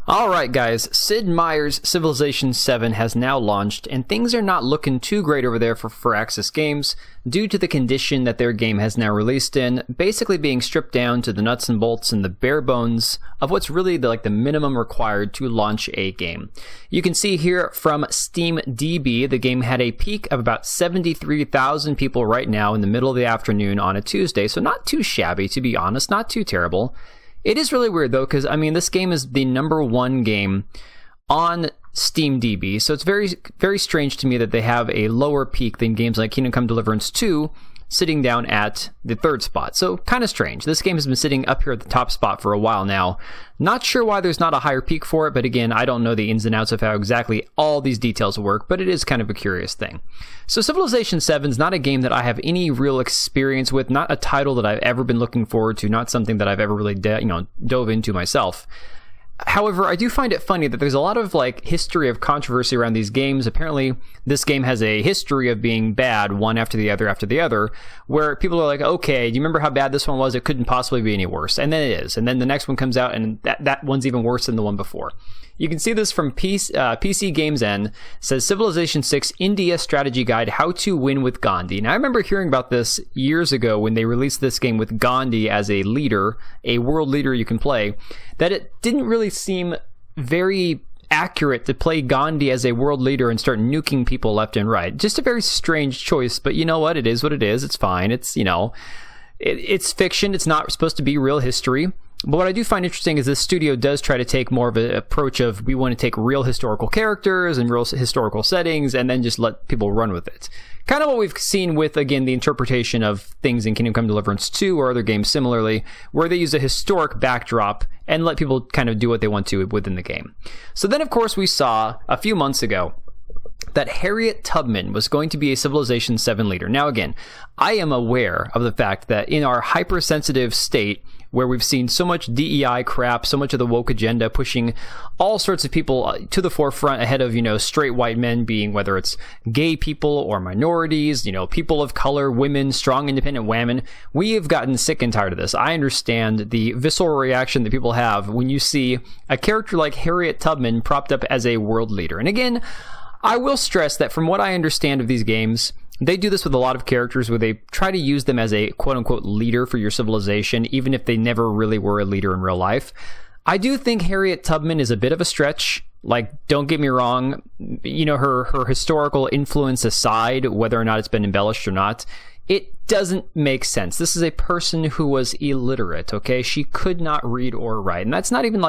Alright guys, Sid Meier's Civilization 7 has now launched, and things are not looking too great over there for Firaxis Games due to the condition that their game has now released in, basically being stripped down to the nuts and bolts and the bare bones of what's really the minimum required to launch a game. You can see here from SteamDB, the game had a peak of about 73,000 people right now in the middle of the afternoon on a Tuesday, so not too shabby, to be honest, not too terrible. It is really weird, though, because, this game is the #1 game on SteamDB, so it's very, very strange to me that they have a lower peak than games like Kingdom Come Deliverance 2, sitting down at the 3rd spot. So, kind of strange. This game has been sitting up here at the top spot for a while now. Not sure why there's not a higher peak for it, but again, I don't know the ins and outs of how exactly all these details work, but it is kind of a curious thing. So Civilization 7 is not a game that I have any real experience with, not a title that I've ever been looking forward to, not something that I've ever really dove into myself. However, I do find it funny that there's a lot of history of controversy around these games. Apparently, this game has a history of being bad, one after the other, where people are like, okay, do you remember how bad this one was? It couldn't possibly be any worse. And then it is. And then the next one comes out, and that one's even worse than the one before. You can see this from PC Games N. Says Civilization 6 India Strategy Guide, How to Win with Gandhi. Now, I remember hearing about this years ago when they released this game with Gandhi as a leader, a world leader you can play, that it didn't really seem very accurate to play Gandhi as a world leader and start nuking people left and right. Just a very strange choice, but you know what? It is what it is. It's fine. It's, it's fiction. It's not supposed to be real history. But what I do find interesting is this studio does try to take more of an approach of we want to take real historical characters and real historical settings and then just let people run with it. Kind of what we've seen with, again, the interpretation of things in Kingdom Come Deliverance 2 or other games similarly, where they use a historic backdrop and let people kind of do what they want to within the game. So then, of course, we saw a few months ago that Harriet Tubman was going to be a Civilization 7 leader. Now, again, I am aware of the fact that in our hypersensitive state, where we've seen so much DEI crap, so much of the woke agenda pushing all sorts of people to the forefront ahead of, straight white men, being whether it's gay people or minorities, people of color, women, strong independent women. We have gotten sick and tired of this. I understand the visceral reaction that people have when you see a character like Harriet Tubman propped up as a world leader. And again, I will stress that from what I understand of these games, they do this with a lot of characters where they try to use them as a quote-unquote leader for your civilization, even if they never really were a leader in real life. I do think Harriet Tubman is a bit of a stretch. Don't get me wrong, her historical influence aside, whether or not it's been embellished or not, it doesn't make sense. This is a person who was illiterate, okay? She could not read or write. And that's not even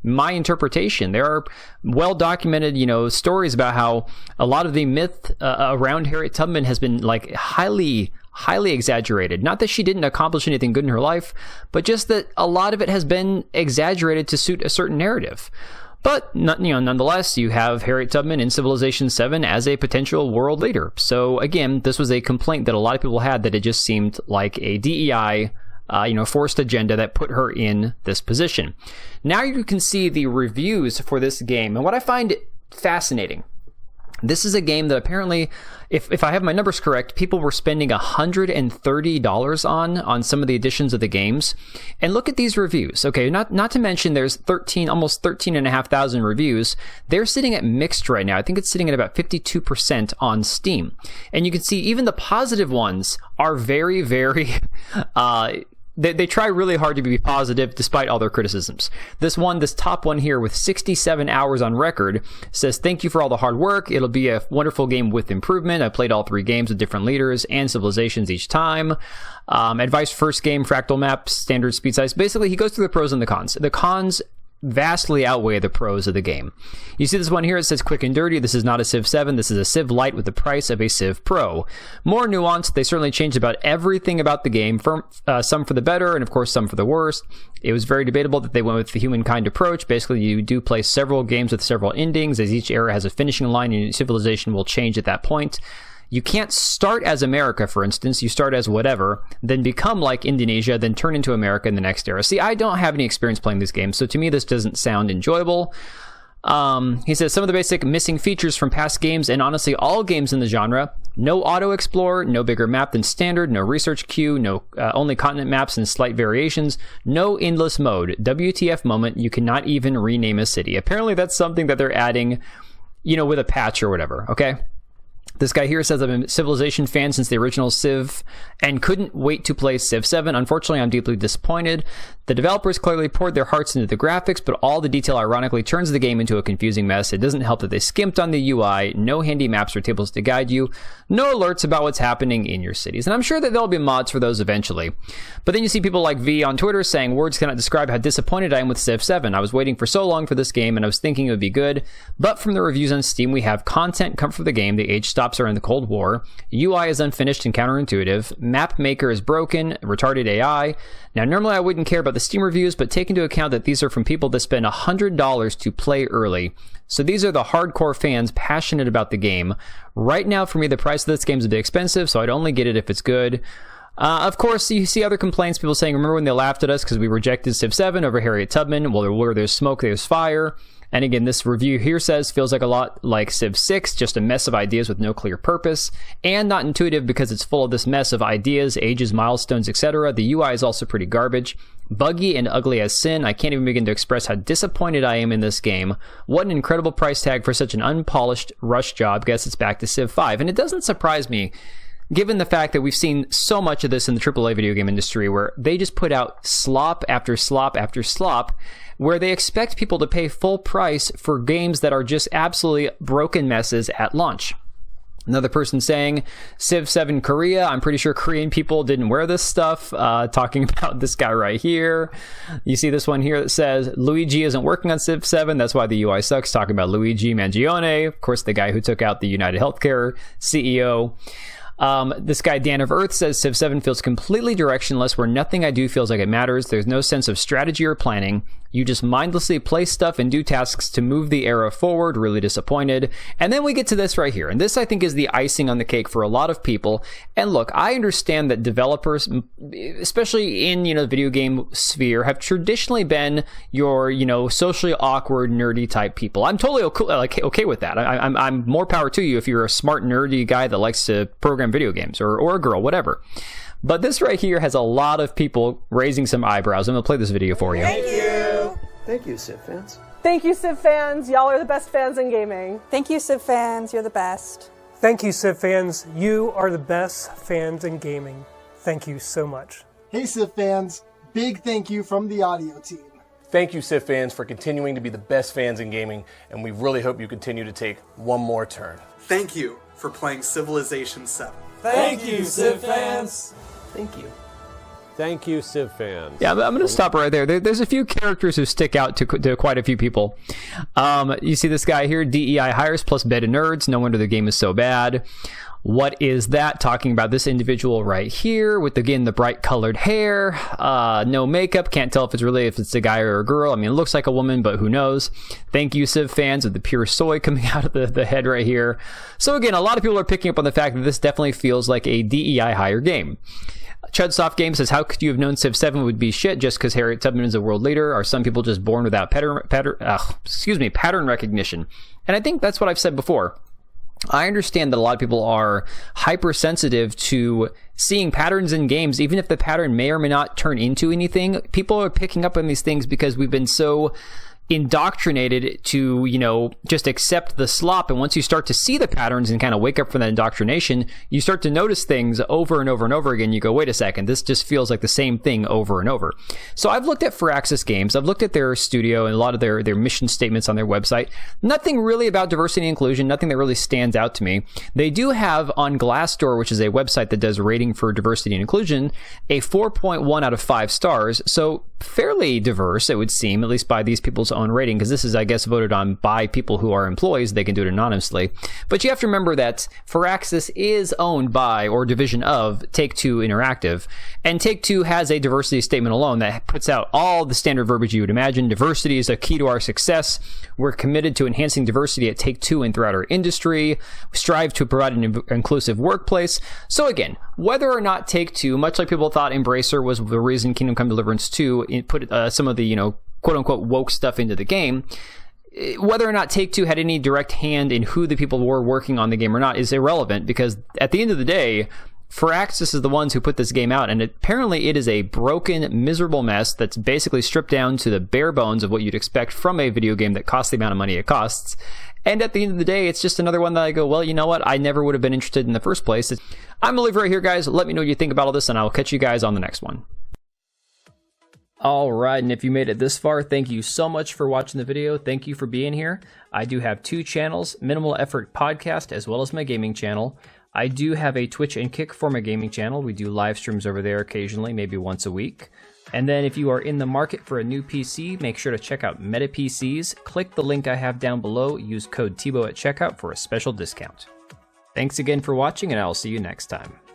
my interpretation. There are well-documented, stories about how a lot of the myth around Harriet Tubman has been highly exaggerated. Not that she didn't accomplish anything good in her life, but just that a lot of it has been exaggerated to suit a certain narrative. But, nonetheless, you have Harriet Tubman in Civilization 7 as a potential world leader. So, again, this was a complaint that a lot of people had, that it just seemed like a DEI, forced agenda that put her in this position. Now you can see the reviews for this game. And what I find fascinating, this is a game that apparently, if I have my numbers correct, people were spending $130 on some of the editions of the games. And look at these reviews. Okay, not to mention there's almost 13,500 reviews. They're sitting at mixed right now. I think it's sitting at about 52% on Steam. And you can see even the positive ones are very, very They try really hard to be positive despite all their criticisms. This top one here with 67 hours on record says, thank you for all the hard work. It'll be a wonderful game with improvement. I played all 3 games with different leaders and civilizations each time. Advice first game, fractal map, standard speed size. Basically, he goes through the pros and the cons. The cons vastly outweigh the pros of the game. You see this one here, it says quick and dirty. This is not a Civ 7, this is a Civ Lite with the price of a Civ Pro. More nuanced, they certainly changed about everything about the game, some for the better and of course some for the worst. It was very debatable that they went with the humankind approach. Basically, you do play several games with several endings, as each era has a finishing line and your civilization will change at that point. You can't start as America, for instance. You start as whatever, then become like Indonesia, then turn into America in the next era. See, I don't have any experience playing these games, so to me this doesn't sound enjoyable. He says some of the basic missing features from past games, and honestly all games in the genre: no auto explore, no bigger map than standard, no research queue, no only continent maps and slight variations, no endless mode. WTF moment, you cannot even rename a city. Apparently that's something that they're adding, with a patch or whatever. Okay. This guy here says, I've been a Civilization fan since the original Civ and couldn't wait to play Civ 7. Unfortunately, I'm deeply disappointed. The developers clearly poured their hearts into the graphics, but all the detail ironically turns the game into a confusing mess. It doesn't help that they skimped on the UI, no handy maps or tables to guide you, no alerts about what's happening in your cities. And I'm sure that there'll be mods for those eventually. But then you see people like V on Twitter saying, words cannot describe how disappointed I am with Civ 7. I was waiting for so long for this game and I was thinking it would be good. But from the reviews on Steam, we have content come from the game. The age stops are in the Cold War. UI is unfinished and counterintuitive. Map maker is broken. Retarded AI. Now, normally I wouldn't care about the Steam reviews, but take into account that these are from people that spend $100 to play early. So these are the hardcore fans passionate about the game. Right now, for me, the price of this game is a bit expensive, so I'd only get it if it's good. Of course, you see other complaints, people saying, remember when they laughed at us because we rejected Civ 7 over Harriet Tubman? Well, where there's smoke, there's fire. And again, this review here says, feels like a lot like Civ 6, just a mess of ideas with no clear purpose, and not intuitive because it's full of this mess of ideas, ages, milestones, etc. The UI is also pretty garbage. Buggy and ugly as sin. I can't even begin to express how disappointed I am in this game. What an incredible price tag for such an unpolished rush job. Guess it's back to Civ 5. And it doesn't surprise me, given the fact that we've seen so much of this in the AAA video game industry, where they just put out slop after slop after slop, where they expect people to pay full price for games that are just absolutely broken messes at launch. Another person saying, Civ 7 Korea, I'm pretty sure Korean people didn't wear this stuff, talking about this guy right here. You see this one here that says, Luigi isn't working on Civ 7, that's why the UI sucks, talking about Luigi Mangione, of course the guy who took out the United Healthcare CEO. This guy, Dan of Earth, says Civ 7 feels completely directionless, where nothing I do feels like it matters. There's no sense of strategy or planning. You just mindlessly play stuff and do tasks to move the era forward. Really disappointed. And then we get to this right here. And this, I think, is the icing on the cake for a lot of people. And look, I understand that developers, especially in, the video game sphere, have traditionally been your, socially awkward, nerdy type people. I'm totally okay with that. I'm more power to you if you're a smart, nerdy guy that likes to program video games, or a girl, whatever. But this right here has a lot of people raising some eyebrows. I'm going to play this video for you. Thank you. Thank you, Civ fans. Thank you, Civ fans. Y'all are the best fans in gaming. Thank you, Civ fans. You're the best. Thank you, Civ fans. You are the best fans in gaming. Thank you so much. Hey, Civ fans. Big thank you from the audio team. Thank you, Civ fans, for continuing to be the best fans in gaming, and we really hope you continue to take one more turn. Thank you for playing Civilization 7. Thank you, Civ fans. Thank you. Thank you, Civ fans. Yeah, I'm going to stop right there. There's a few characters who stick out to quite a few people. You see this guy here, DEI hires plus beta nerds. No wonder the game is so bad. What is that? Talking about this individual right here with, again, the bright colored hair, no makeup. Can't tell if it's a guy or a girl. I mean, it looks like a woman, but who knows? Thank you, Civ fans, with the pure soy coming out of the head right here. So again, a lot of people are picking up on the fact that this definitely feels like a DEI hire game. Chudsoft Game says, how could you have known Civ 7 would be shit just because Harriet Tubman is a world leader? Are some people just born without pattern recognition? And I think that's what I've said before. I understand that a lot of people are hypersensitive to seeing patterns in games, even if the pattern may or may not turn into anything. People are picking up on these things because we've been so indoctrinated to, just accept the slop. And once you start to see the patterns and kind of wake up from that indoctrination, you start to notice things over and over and over again. You go, wait a second, this just feels like the same thing over and over. So I've looked at Firaxis Games. I've looked at their studio and a lot of their mission statements on their website. Nothing really about diversity and inclusion, nothing that really stands out to me. They do have on Glassdoor, which is a website that does rating for diversity and inclusion, a 4.1 out of 5 stars. So fairly diverse, it would seem, at least by these people's own rating, because this is, I guess, voted on by people who are employees. They can do it anonymously. But you have to remember that Firaxis is owned by or division of Take-Two Interactive, and Take-Two has a diversity statement alone that puts out all the standard verbiage you would imagine. Diversity is a key to our success. We're committed to enhancing diversity at Take-Two and throughout our industry. We strive to provide an inclusive workplace. So again, whether or not Take-Two, much like people thought Embracer was the reason Kingdom Come Deliverance 2 put some of the, quote-unquote woke stuff into the game, Whether or not Take-Two had any direct hand in who the people were working on the game or not is irrelevant, because at the end of the day, Firaxis is the ones who put this game out, and apparently it is a broken, miserable mess that's basically stripped down to the bare bones of what you'd expect from a video game that costs the amount of money it costs. And at the end of the day, it's just another one that I go, well, you know what? I never would have been interested in the first place. I'm gonna leave it right here, guys. Let me know what you think about all this, and I'll catch you guys on the next one. Alright, and if you made it this far, thank you so much for watching the video. Thank you for being here. I do have 2 channels, Minimal Effort Podcast, as well as my gaming channel. I do have a Twitch and Kick for my gaming channel. We do live streams over there occasionally, maybe once a week. And then if you are in the market for a new PC, make sure to check out Meta PCs. Click the link I have down below. Use code TBO at checkout for a special discount. Thanks again for watching, and I'll see you next time.